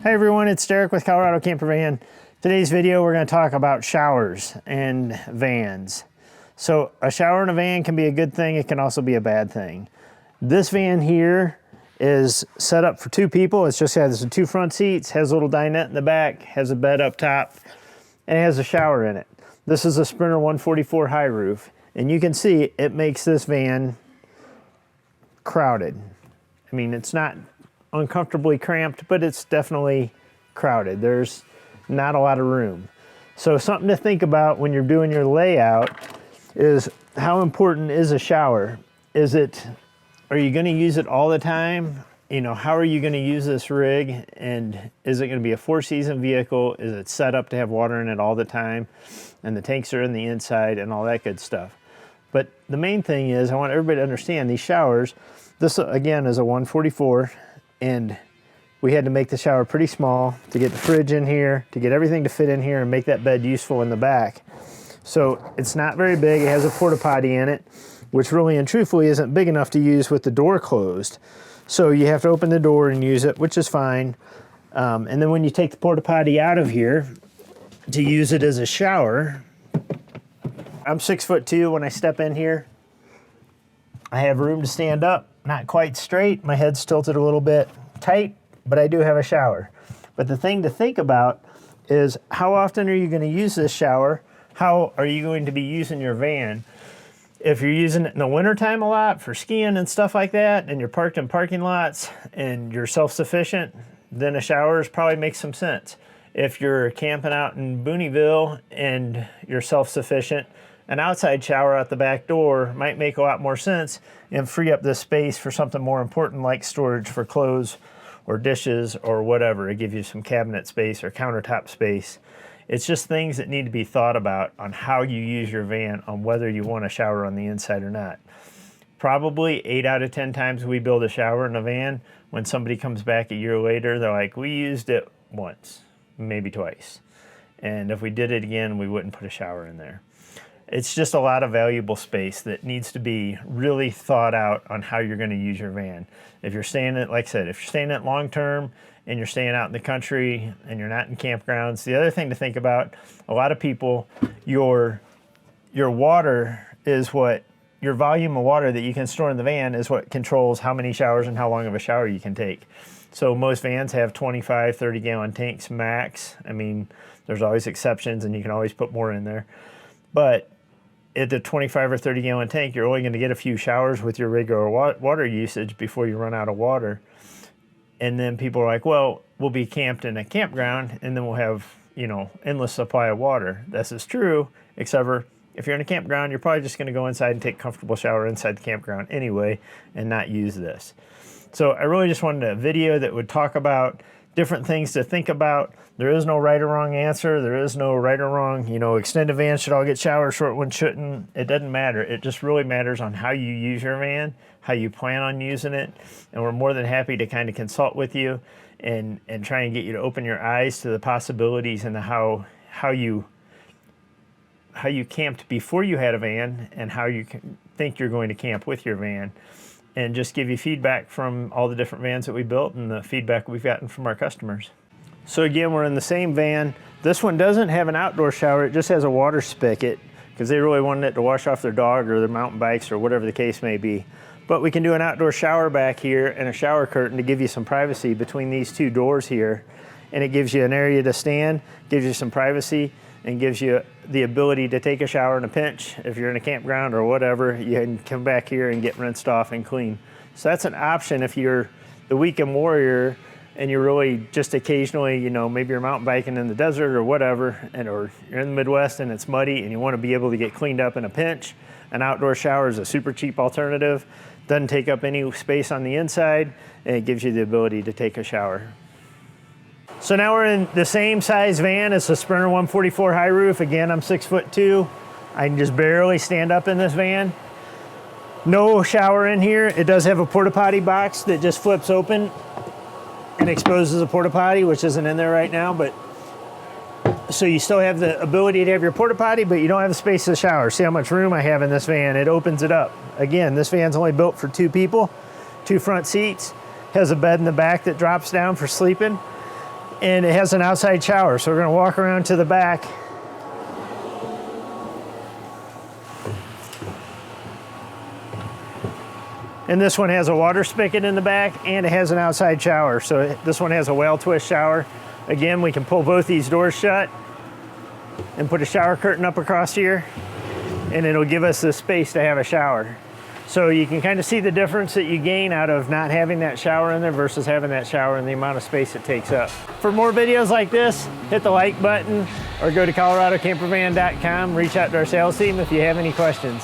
Hi everyone, it's Derek with Colorado Camper Van. Today's video we're going to talk about showers and vans. So a shower in a van can be a good thing, it can also be a bad thing. This van here is set up for two people. It's just has the two front seats, has a little dinette in the back, has a bed up top, and it has a shower in it. This is a Sprinter 144 high roof, and you can see it makes this van crowded. I mean, it's not uncomfortably cramped, but it's definitely crowded. There's not a lot of room. So something to think about when you're doing your layout is how important is a shower? Are you going to use it all the time? You know, how are you going to use this rig? And is it going to be a 4-season vehicle? Is it set up to have water in it all the time? And the tanks are in the inside and all that good stuff. But the main thing is I want everybody to understand these showers. This again is a 144, and we had to make the shower pretty small to get the fridge in here, to get everything to fit in here and make that bed useful in the back. So it's not very big. It has a porta potty in it, which really and truthfully isn't big enough to use with the door closed. So you have to open the door and use it, which is fine. And then when you take the porta potty out of here to use it as a shower, I'm 6'2". When I step in here, I have room to stand up, not quite straight. My head's tilted a little bit tight, but I do have a shower. But the thing to think about is how often are you going to use this shower? How are you going to be using your van? If you're using it in the wintertime a lot for skiing and stuff like that, and you're parked in parking lots and you're self-sufficient, then a shower probably makes some sense. If you're camping out in Booneyville and you're self-sufficient, an outside shower out the back door might make a lot more sense and free up the space for something more important like storage for clothes or dishes or whatever. It gives you some cabinet space or countertop space. It's just things that need to be thought about on how you use your van, on whether you want a shower on the inside or not. Probably 8 out of 10 times we build a shower in a van, when somebody comes back a year later, they're like, we used it once, maybe twice. And if we did it again, we wouldn't put a shower in there. It's just a lot of valuable space that needs to be really thought out on how you're going to use your van. If you're staying at, like I said, if you're staying at long term and you're staying out in the country and you're not in campgrounds, the other thing to think about, a lot of people, your water is what, your volume of water that you can store in the van is what controls how many showers and how long of a shower you can take. So most vans have 25, 30-gallon tanks max. I mean, there's always exceptions and you can always put more in there. But at the 25 or 30-gallon tank, you're only going to get a few showers with your regular water usage before you run out of water. And then people are like, well, we'll be camped in a campground and then we'll have, you know, endless supply of water. This is true, except for if you're in a campground, you're probably just going to go inside and take a comfortable shower inside the campground anyway and not use this. So I really just wanted a video that would talk about different things to think about. There is no right or wrong answer. There is no right or wrong, you know, extended vans should all get showers, short ones shouldn't. It doesn't matter. It just really matters on how you use your van, how you plan on using it. And we're more than happy to kind of consult with you and try and get you to open your eyes to the possibilities and how you camped before you had a van and how you think you're going to camp with your van. And just give you feedback from all the different vans that we built and the feedback we've gotten from our customers. So again, we're in the same van. This one doesn't have an outdoor shower, it just has a water spigot because they really wanted it to wash off their dog or their mountain bikes or whatever the case may be. But we can do an outdoor shower back here and a shower curtain to give you some privacy between these two doors here. And it gives you an area to stand, gives you some privacy, and gives you the ability to take a shower in a pinch. If you're in a campground or whatever, you can come back here and get rinsed off and clean. So that's an option if you're the weekend warrior and you're really just occasionally, you know, maybe you're mountain biking in the desert or whatever, or you're in the Midwest and it's muddy and you want to be able to get cleaned up in a pinch. An outdoor shower is a super cheap alternative. Doesn't take up any space on the inside and it gives you the ability to take a shower. So now we're in the same size van as the Sprinter 144 high roof. Again, I'm 6'2". I can just barely stand up in this van. No shower in here. It does have a porta potty box that just flips open and exposes a porta potty, which isn't in there right now, but so you still have the ability to have your porta potty, but you don't have the space to shower. See how much room I have in this van? It opens it up. Again, this van's only built for 2 people, 2 front seats, has a bed in the back that drops down for sleeping. and it has an outside shower. So we're gonna walk around to the back. And this one has a water spigot in the back, and it has an outside shower. So this one has a well twist shower. Again, we can pull both these doors shut and put a shower curtain up across here, and it'll give us the space to have a shower. So you can kind of see the difference that you gain out of not having that shower in there versus having that shower and the amount of space it takes up. For more videos like this, hit the like button or go to coloradocampervan.com, reach out to our sales team if you have any questions.